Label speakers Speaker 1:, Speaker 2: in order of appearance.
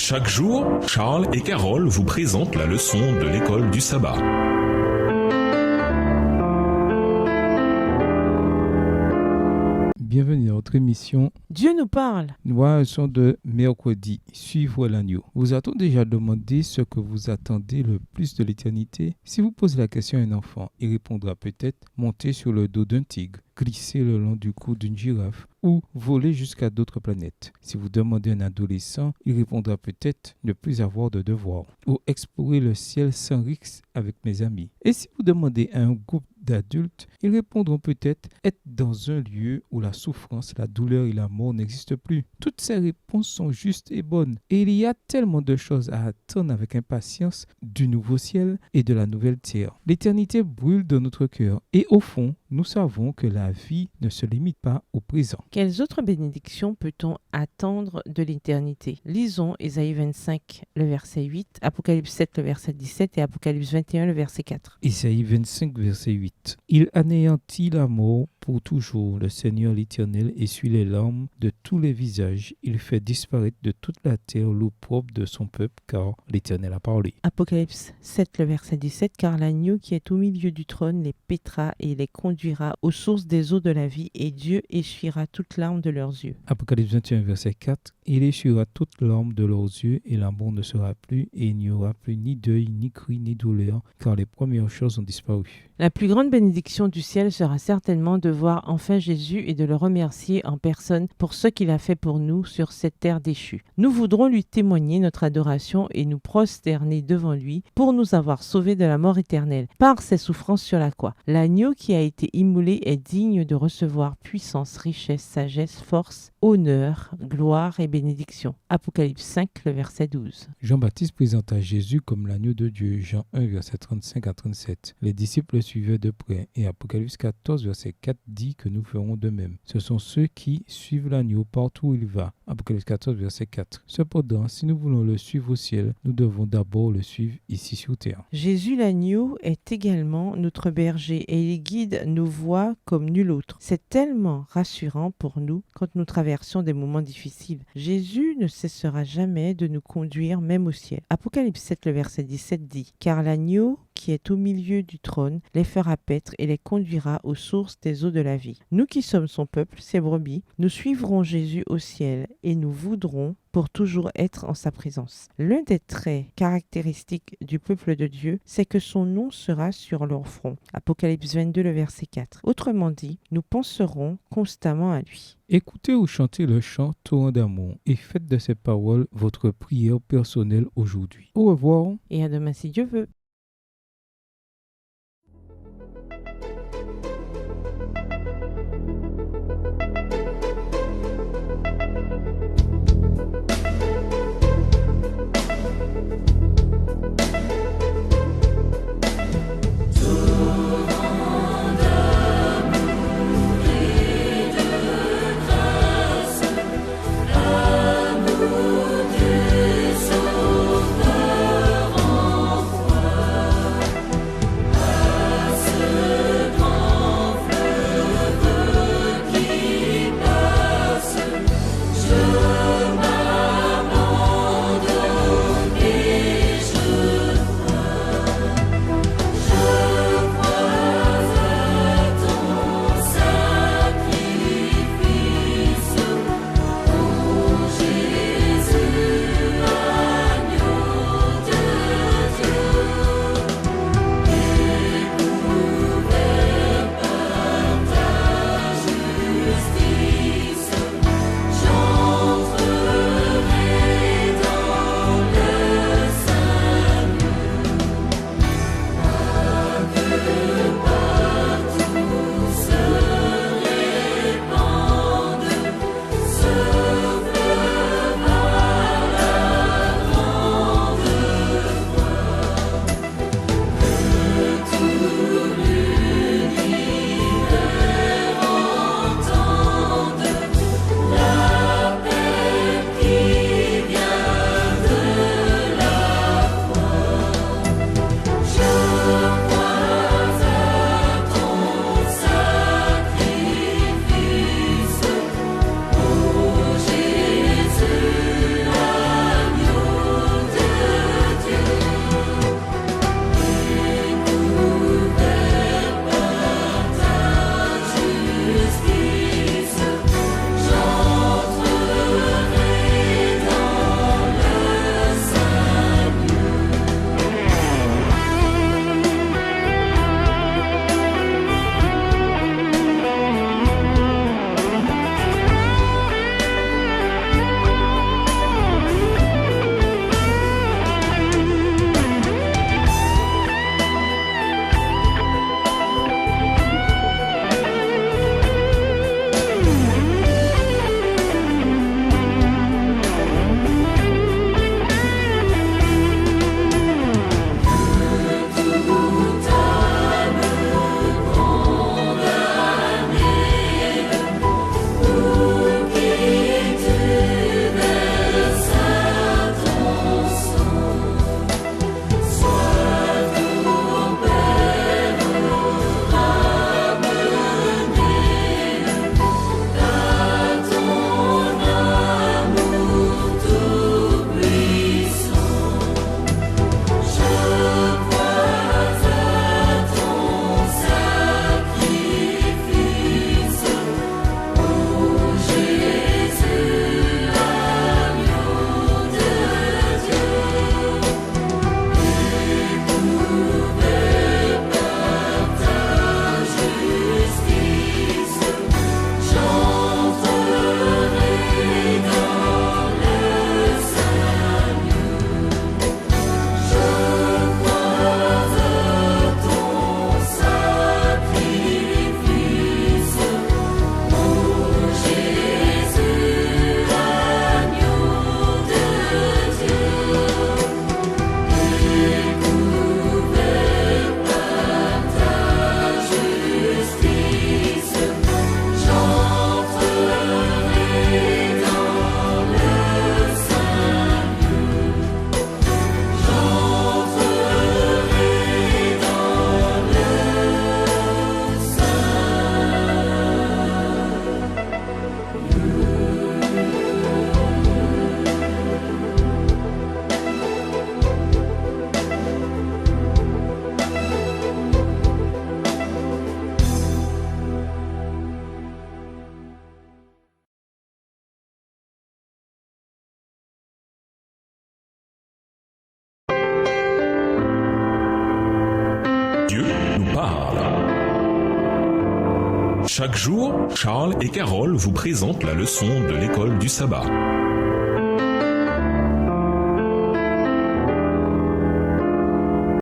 Speaker 1: Chaque jour, Charles et Carole vous présentent la leçon de l'école du sabbat.
Speaker 2: Bienvenue à notre émission
Speaker 3: Dieu nous parle.
Speaker 2: Nous sont de mercredi, suivre l'agneau. Vous a-t-on déjà demandé ce que vous attendez le plus de l'éternité? Si vous posez la question à un enfant, il répondra peut-être monter sur le dos d'un tigre, glisser le long du cou d'une girafe ou voler jusqu'à d'autres planètes. Si vous demandez à un adolescent, il répondra peut-être ne plus avoir de devoirs ou explorer le ciel sans risque avec mes amis. Et si vous demandez à un groupe d'adultes, ils répondront peut-être être dans un lieu où la souffrance, la douleur et la mort n'existent plus. Toutes ces réponses sont justes et bonnes. Et il y a tellement de choses à attendre avec impatience du nouveau ciel et de la nouvelle terre. L'éternité brûle dans notre cœur. Et au fond, nous savons que la vie ne se limite pas au présent.
Speaker 3: Quelles autres bénédictions peut-on attendre de l'éternité? Lisons Ésaïe 25, le verset 8, Apocalypse 7, le verset 17 et Apocalypse 21, le verset 4.
Speaker 2: Isaïe 25, verset 8. Il anéantit la mort pour toujours. Le Seigneur l'Éternel essuie les larmes de tous les visages. Il fait disparaître de toute la terre l'opprobre de son peuple, car l'Éternel a parlé.
Speaker 3: Apocalypse 7, le verset 17, car l'agneau qui est au milieu du trône les paîtra et les conduira aux sources des eaux de la vie, et Dieu essuiera toute larme de leurs yeux.
Speaker 2: Apocalypse 21, verset 4. Il essuiera toute larme de leurs yeux, et l'amour ne sera plus, et il n'y aura plus ni deuil, ni cri, ni douleur, car les premières choses ont disparu.
Speaker 3: La plus grande bénédiction du ciel sera certainement de voir enfin Jésus et de le remercier en personne pour ce qu'il a fait pour nous sur cette terre déchue. Nous voudrons lui témoigner notre adoration et nous prosterner devant lui pour nous avoir sauvés de la mort éternelle par ses souffrances sur la croix. L'agneau qui a été immolé est digne de recevoir puissance, richesse, sagesse, force, honneur, gloire et bénédiction. Apocalypse 5, le verset 12.
Speaker 2: Jean-Baptiste présenta Jésus comme l'agneau de Dieu, Jean 1, verset 35 à 37. Les disciples suivaient de près, et Apocalypse 14, verset 4 dit que nous ferons de même. Ce sont ceux qui suivent l'agneau partout où il va. Apocalypse 14, verset 4. Cependant, si nous voulons le suivre au ciel, nous devons d'abord le suivre ici sur terre.
Speaker 3: Jésus l'agneau est également notre berger et il guide nos voies comme nul autre. C'est tellement rassurant pour nous quand nous traversons des moments difficiles. Jésus ne cessera jamais de nous conduire même au ciel. Apocalypse 7, le verset 17 dit « Car l'agneau qui est au milieu du trône les fera paître et les conduira aux sources des eaux de la vie. » Nous qui sommes son peuple, ses brebis, nous suivrons Jésus au ciel et nous voudrons pour toujours être en sa présence. L'un des traits caractéristiques du peuple de Dieu, c'est que son nom sera sur leur front. Apocalypse 22, le verset 4. Autrement dit, nous penserons constamment à lui.
Speaker 2: Écoutez ou chantez le chant Torrent d'amour et faites de ces paroles votre prière personnelle aujourd'hui. Au revoir.
Speaker 3: Et à demain si Dieu veut.
Speaker 1: Chaque jour, Charles et Carole vous présentent la leçon de l'école du sabbat.